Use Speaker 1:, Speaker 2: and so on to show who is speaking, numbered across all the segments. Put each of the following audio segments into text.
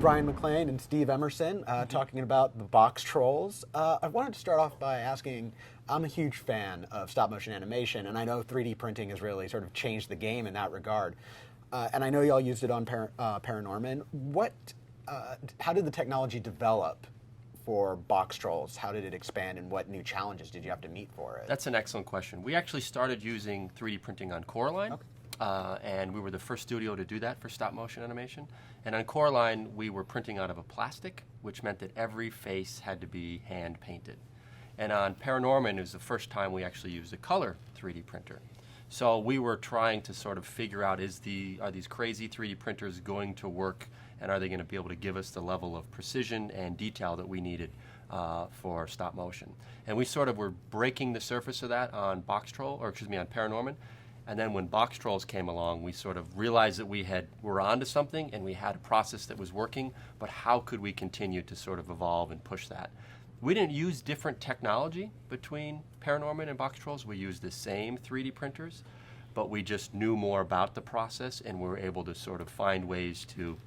Speaker 1: Brian McLean and Steve Emerson talking about the Boxtrolls. I wanted to start off by asking, I'm a huge fan of stop-motion animation, and I know 3D printing has really sort of changed the game in that regard. And I know y'all used it on Paranorman. How did the technology develop for Boxtrolls? How did it expand, and what new challenges did you have to meet for it?
Speaker 2: That's an excellent question. We actually started using 3D printing on Coraline.
Speaker 1: Okay.
Speaker 2: And we were the first studio to do that for stop-motion animation. And on Coraline, we were printing out of a plastic, which meant that every face had to be hand-painted. And on Paranorman, it was the first time we actually used a color 3D printer. So we were trying to sort of figure out, are these crazy 3D printers going to work, and are they going to be able to give us the level of precision and detail that we needed for stop-motion? And we sort of were breaking the surface of that on on Paranorman. And then when Boxtrolls came along, we sort of realized that we were onto something, and we had a process that was working, but how could we continue to sort of evolve and push that? We didn't use different technology between Paranorman and Boxtrolls. We used the same 3D printers, but we just knew more about the process, and we were able to sort of find ways to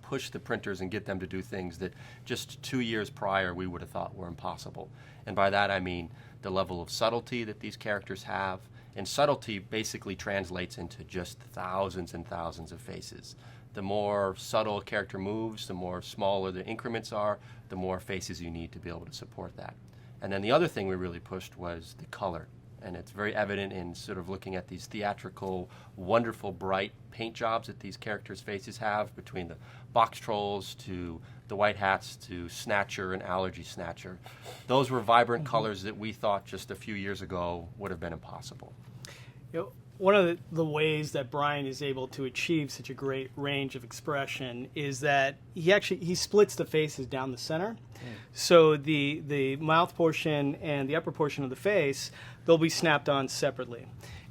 Speaker 2: push the printers and get them to do things that just 2 years prior we would have thought were impossible. And by that I mean the level of subtlety that these characters have. And subtlety basically translates into just thousands and thousands of faces. The more subtle a character moves, the more smaller the increments are, the more faces you need to be able to support that. And then the other thing we really pushed was the color. And it's very evident in sort of looking at these theatrical, wonderful, bright paint jobs that these characters' faces have, between the Boxtrolls to the White Hats to Snatcher and Allergy Snatcher. Those were vibrant colors that we thought just a few years ago would have been impossible.
Speaker 3: You know, one of the ways that Brian is able to achieve such a great range of expression is that he splits the faces down the center. So the mouth portion and the upper portion of the face, they'll be snapped on separately.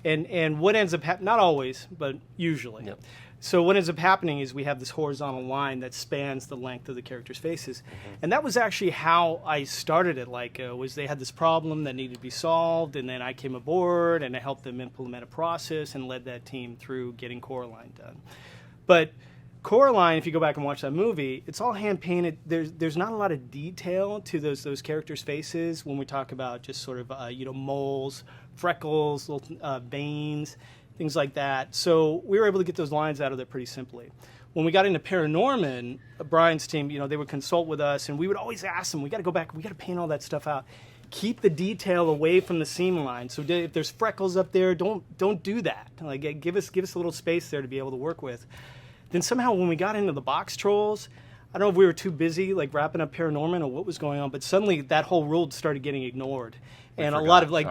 Speaker 3: And what ends up happening, not always, but usually. Yep. So what ends up happening is we have this horizontal line that spans the length of the characters' faces. And that was actually how I started at Laika, was they had this problem that needed to be solved, and then I came aboard and I helped them implement a process and led that team through getting Coraline done. But Coraline, if you go back and watch that movie, it's all hand-painted. There's not a lot of detail to those characters' faces when we talk about just sort of moles, freckles, little veins, things like that. So we were able to get those lines out of there pretty simply. When we got into Paranorman, Brian's team, they would consult with us, and we would always ask them, we got to go back, we got to paint all that stuff out. Keep the detail away from the seam line. So if there's freckles up there, don't do that. Like, give us a little space there to be able to work with. Then somehow when we got into the Boxtrolls, I don't know if we were too busy like wrapping up Paranorman or what was going on, but suddenly that whole rule started getting ignored. And a lot of but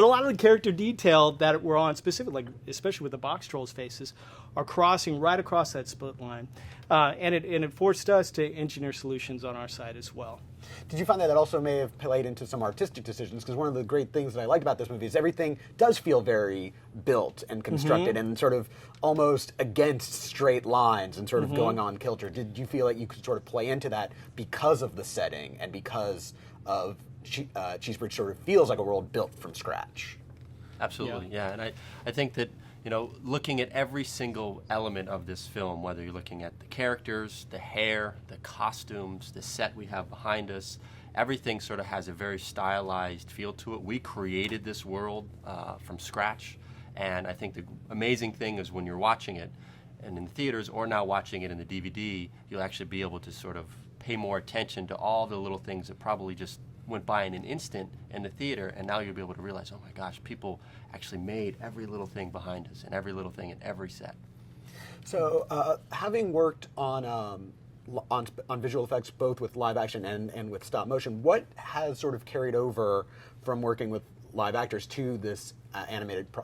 Speaker 3: a lot of the character detail that we're on specific, especially with the Boxtrolls faces, are crossing right across that split line, and it forced us to engineer solutions on our side as well.
Speaker 1: Did you find that also may have played into some artistic decisions? Because one of the great things that I liked about this movie is everything does feel very built and constructed and sort of almost against straight lines and sort of going on kilter. Did you feel like you could sort of play into that because of the setting and because of Cheesebridge sort of feels like a world built from scratch?
Speaker 2: Absolutely, yeah. And I think that, looking at every single element of this film, whether you're looking at the characters, the hair, the costumes, the set we have behind us, everything sort of has a very stylized feel to it. We created this world from scratch, and I think the amazing thing is when you're watching it, and in the theaters or now watching it in the DVD, you'll actually be able to sort of pay more attention to all the little things that probably just went by in an instant in the theater, and now you'll be able to realize, oh my gosh, people actually made every little thing behind us and every little thing in every set.
Speaker 1: So having worked on visual effects both with live action and with stop motion, what has sort of carried over from working with live actors to this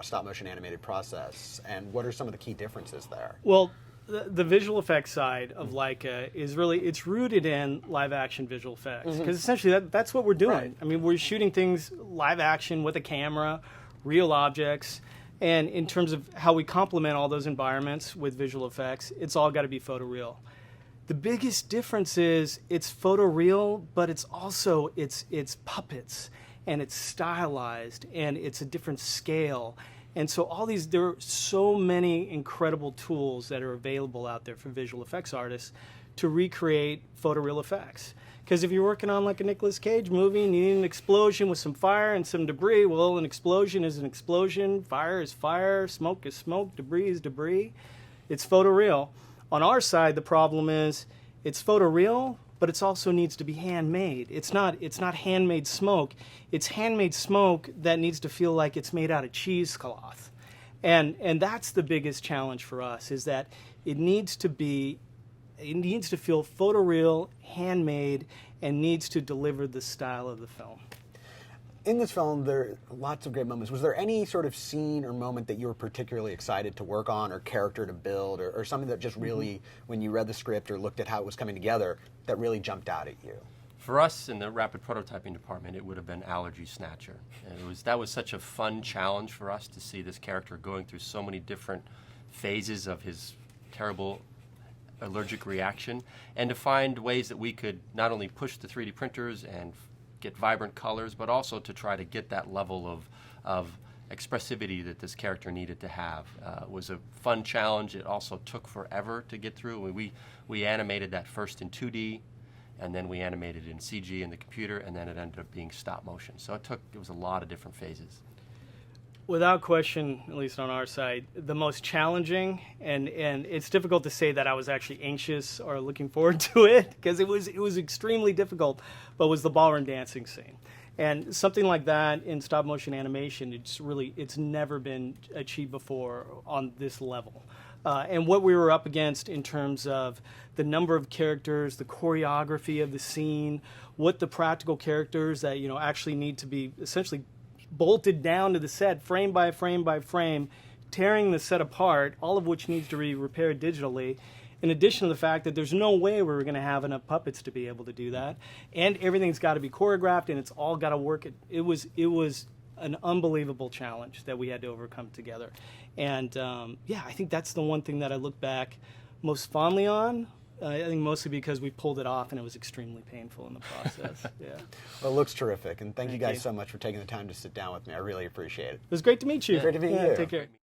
Speaker 1: stop motion animated process, and what are some of the key differences there?
Speaker 3: Well, the visual effects side of Laika is it's rooted in live action visual effects, because essentially that's what we're doing. Right. I mean, we're shooting things live action with a camera, real objects, and in terms of how we complement all those environments with visual effects, it's all got to be photoreal. The biggest difference is it's photoreal, but it's also it's puppets, and it's stylized, and it's a different scale. And so there are so many incredible tools that are available out there for visual effects artists to recreate photoreal effects. Because if you're working on like a Nicolas Cage movie and you need an explosion with some fire and some debris, well, an explosion is an explosion, fire is fire, smoke is smoke, debris is debris. It's photoreal. On our side, the problem is it's photoreal, but it also needs to be handmade. It's not handmade smoke. It's handmade smoke that needs to feel like it's made out of cheesecloth. And that's the biggest challenge for us, is that it needs to feel photoreal, handmade, and needs to deliver the style of the film.
Speaker 1: In this film, there are lots of great moments. Was there any sort of scene or moment that you were particularly excited to work on, or character to build, or something that just really, when you read the script or looked at how it was coming together, that really jumped out at you?
Speaker 2: For us in the rapid prototyping department, it would have been Allergy Snatcher. And that was such a fun challenge for us to see this character going through so many different phases of his terrible allergic reaction, and to find ways that we could not only push the 3D printers and get vibrant colors, but also to try to get that level of expressivity that this character needed to have. It was a fun challenge. It also took forever to get through. We animated that first in 2D, and then we animated in CG in the computer, and then it ended up being stop motion. So it was a lot of different phases.
Speaker 3: Without question, at least on our side, the most challenging, and it's difficult to say that I was actually anxious or looking forward to it, because it was extremely difficult, but was the ballroom dancing scene. And something like that in stop motion animation, it's never been achieved before on this level. And what we were up against in terms of the number of characters, the choreography of the scene, what the practical characters that actually need to be essentially bolted down to the set frame by frame by frame, tearing the set apart, all of which needs to be repaired digitally, in addition to the fact that there's no way we were going to have enough puppets to be able to do that, and everything's got to be choreographed and it's all got to work. It was an unbelievable challenge that we had to overcome together. And I think that's the one thing that I look back most fondly on. I think mostly because we pulled it off and it was extremely painful in the process. Yeah.
Speaker 1: Well, it looks terrific, and thank you guys so much for taking the time to sit down with me. I really appreciate it.
Speaker 3: It was great to meet you.
Speaker 1: Great to meet you.
Speaker 3: Take care.